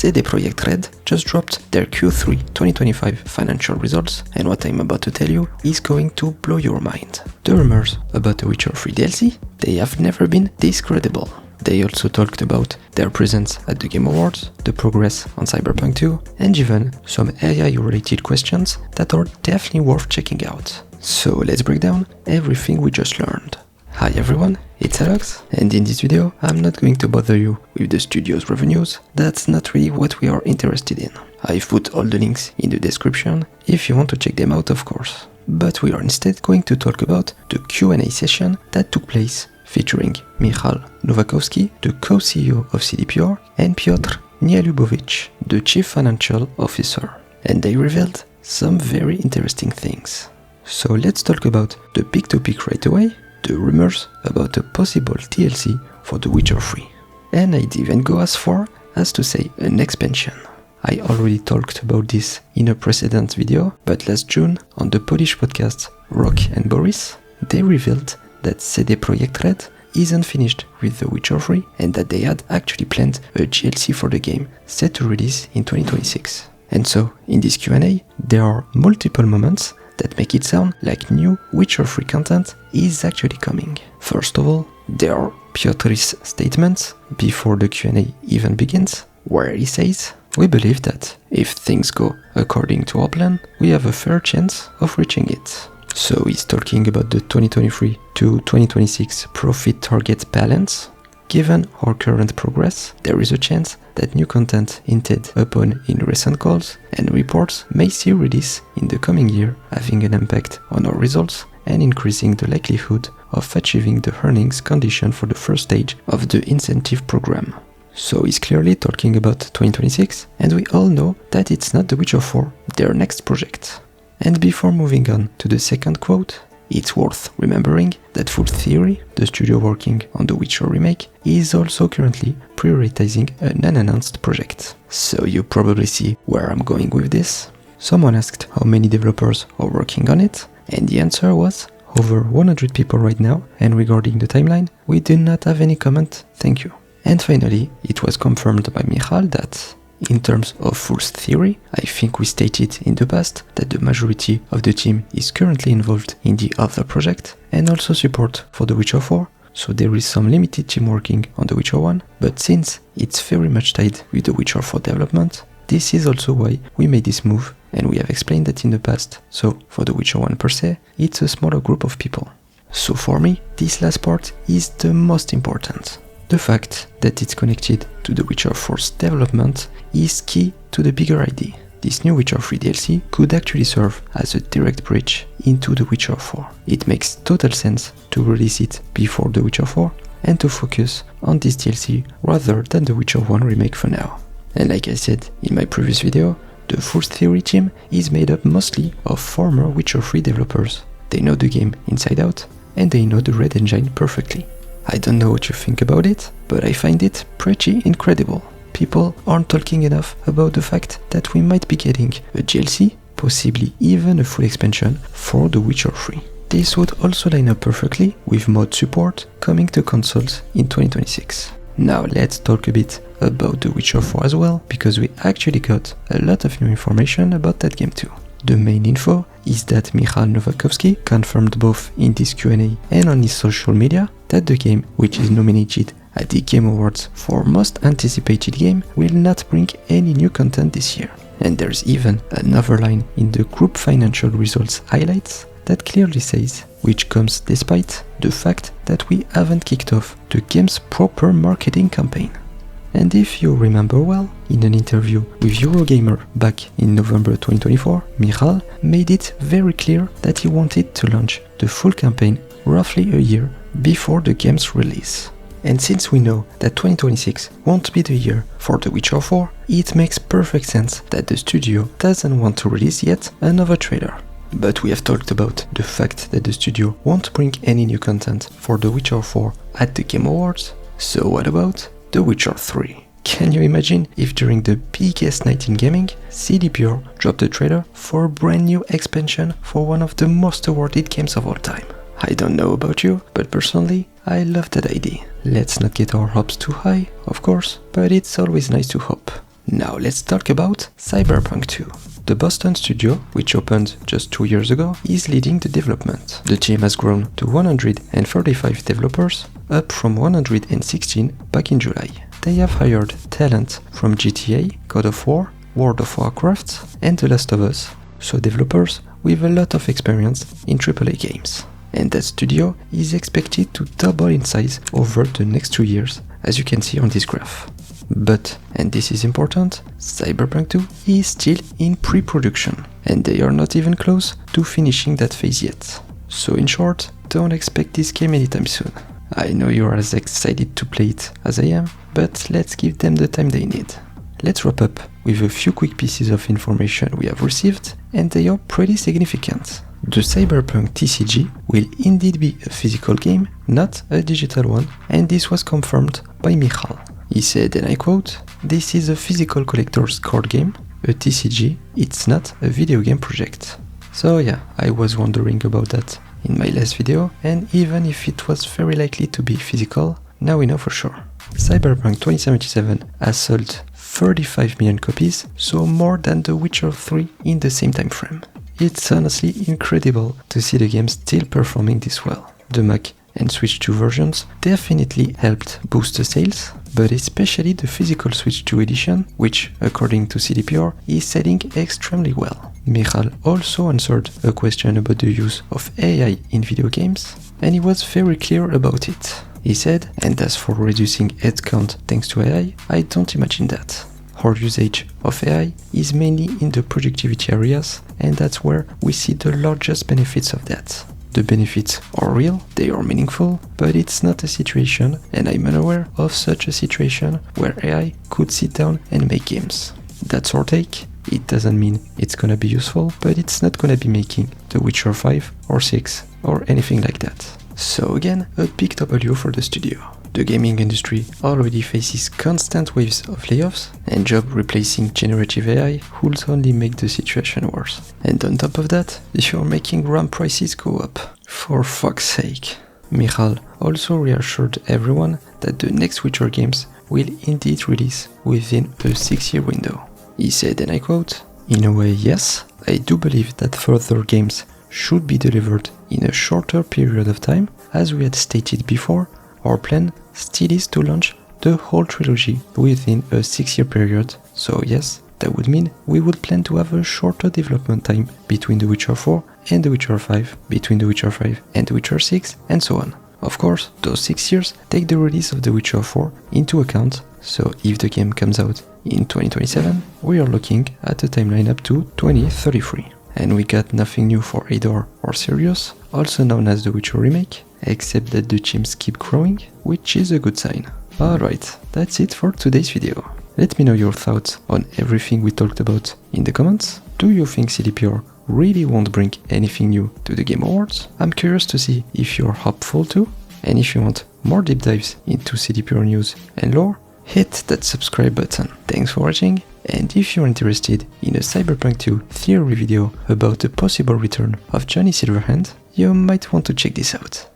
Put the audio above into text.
CD Projekt Red just dropped their Q3 2025 financial results, and what I'm about to tell you is going to blow your mind. The rumors about the Witcher 3 DLC, they have never been this credible. They also talked about their presence at the Game Awards, the progress on Cyberpunk 2, and even some AI-related questions that are definitely worth checking out. So let's break down everything we just learned. Hi everyone, it's Alex, and in this video I'm not going to bother you with the studio's revenues. That's not really what we are interested in. I've put all the links in the description if you want to check them out, of course. But we are instead going to talk about the Q&A session that took place featuring Michal Nowaczewski, the co-CEO of CDPR, and Piotr Nielubovic, the Chief Financial Officer. And they revealed some very interesting things. So let's talk about the big topic right away, the rumors about a possible DLC for The Witcher 3. And I'd even go as far as to say an expansion. I already talked about this in a precedent video, but last June on the Polish podcast Rock and Boris, they revealed that CD Projekt Red isn't finished with The Witcher 3 and that they had actually planned a DLC for the game set to release in 2026. And so, in this Q&A, there are multiple moments that make it sound like new Witcher 3 content is actually coming. First of all, there are Piotr's statements before the Q&A even begins, where he says, "We believe that if things go according to our plan, we have a fair chance of reaching it." So he's talking about the 2023 to 2026 profit target balance. Given our current progress, there is a chance that new content hinted upon in recent calls and reports may see release in the coming year, having an impact on our results and increasing the likelihood of achieving the earnings condition for the first stage of the incentive program. So he's clearly talking about 2026, and we all know that it's not The Witcher 4, their next project. And before moving on to the second quote, it's worth remembering that Full Theory, the studio working on the Witcher remake, is also currently prioritizing an unannounced project. So you probably see where I'm going with this. Someone asked how many developers are working on it, and the answer was over 100 people right now, and regarding the timeline, we do not have any comment, thank you. And finally, it was confirmed by Michal that in terms of Full Theory, I think we stated in the past that the majority of the team is currently involved in the other project and also support for The Witcher 4, so there is some limited team working on The Witcher 1, but since it's very much tied with The Witcher 4 development, this is also why we made this move, and we have explained that in the past, so for The Witcher 1 per se, it's a smaller group of people. So for me, this last part is the most important. The fact that it's connected to The Witcher 4's development is key to the bigger idea. This new Witcher 3 DLC could actually serve as a direct bridge into The Witcher 4. It makes total sense to release it before The Witcher 4 and to focus on this DLC rather than The Witcher 1 remake for now. And like I said in my previous video, the Full Theory team is made up mostly of former Witcher 3 developers. They know the game inside out and they know the Red engine perfectly. I don't know what you think about it, but I find it pretty incredible. People aren't talking enough about the fact that we might be getting a DLC, possibly even a full expansion for The Witcher 3. This would also line up perfectly with mod support coming to consoles in 2026. Now let's talk a bit about The Witcher 4 as well, because we actually got a lot of new information about that game too. The main info is that Michal Nowaczewski confirmed both in this Q&A and on his social media that the game, which is nominated at the Game Awards for Most Anticipated Game, will not bring any new content this year. And there's even another line in the group financial results highlights that clearly says, which comes despite the fact that we haven't kicked off the game's proper marketing campaign. And if you remember well, in an interview with Eurogamer back in November 2024, Michal made it very clear that he wanted to launch the full campaign roughly a year before the game's release. And since we know that 2026 won't be the year for The Witcher 4, it makes perfect sense that the studio doesn't want to release yet another trailer. But we have talked about the fact that the studio won't bring any new content for The Witcher 4 at the Game Awards, so what about The Witcher 3? Can you imagine if during the biggest night in gaming, CDPR dropped a trailer for a brand new expansion for one of the most awarded games of all time? I don't know about you, but personally, I love that idea. Let's not get our hopes too high, of course, but it's always nice to hope. Now let's talk about Cyberpunk 2. The Boston studio, which opened just 2 years ago, is leading the development. The team has grown to 135 developers, up from 116 back in July. They have hired talent from GTA, God of War, World of Warcraft, and The Last of Us, so developers with a lot of experience in AAA games. And that studio is expected to double in size over the next 2 years, as you can see on this graph. But, and this is important, Cyberpunk 2 is still in pre-production, and they are not even close to finishing that phase yet. So in short, don't expect this game anytime soon. I know you are as excited to play it as I am, but let's give them the time they need. Let's wrap up with a few quick pieces of information we have received, and they are pretty significant. The Cyberpunk TCG will indeed be a physical game, not a digital one, and this was confirmed by Michal. He said, and I quote, "This is a physical collector's card game, a TCG, it's not a video game project." So yeah, I was wondering about that in my last video, and even if it was very likely to be physical, now we know for sure. Cyberpunk 2077 has sold 35 million copies, so more than The Witcher 3 in the same time frame. It's honestly incredible to see the game still performing this well. The Mac and Switch 2 versions definitely helped boost the sales, but especially the physical Switch 2 edition, which, according to CDPR, is selling extremely well. Michal also answered a question about the use of AI in video games, and he was very clear about it. He said, "And as for reducing headcount thanks to AI, I don't imagine that. Our usage of AI is mainly in the productivity areas, and that's where we see the largest benefits of that. The benefits are real, they are meaningful, but it's not a situation, and I'm unaware of such a situation where AI could sit down and make games. That's our take. It doesn't mean it's gonna be useful, but it's not gonna be making The Witcher 5 or 6 or anything like that." So again, a big W for the studio. The gaming industry already faces constant waves of layoffs, and job replacing generative AI would only make the situation worse. And on top of that, you're making RAM prices go up. For fuck's sake. Michal also reassured everyone that the next Witcher games will indeed release within a 6-year window. He said, and I quote, "In a way, yes, I do believe that further games should be delivered in a shorter period of time. As we had stated before, our plan still is to launch the whole trilogy within a 6-year period, so yes, that would mean we would plan to have a shorter development time between The Witcher 4 and The Witcher 5, between The Witcher 5 and The Witcher 6, and so on. Of course, those 6 years take the release of The Witcher 4 into account, so if the game comes out in 2027, we are looking at a timeline up to 2033. And we got nothing new for Ador or Sirius, also known as The Witcher Remake, except that the teams keep growing, which is a good sign. Alright, that's it for today's video. Let me know your thoughts on everything we talked about in the comments. Do you think CDPR really won't bring anything new to the Game Awards? I'm curious to see if you're hopeful too, and if you want more deep dives into CDPR news and lore, hit that subscribe button. Thanks for watching, and if you're interested in a Cyberpunk 2 theory video about the possible return of Johnny Silverhand, you might want to check this out.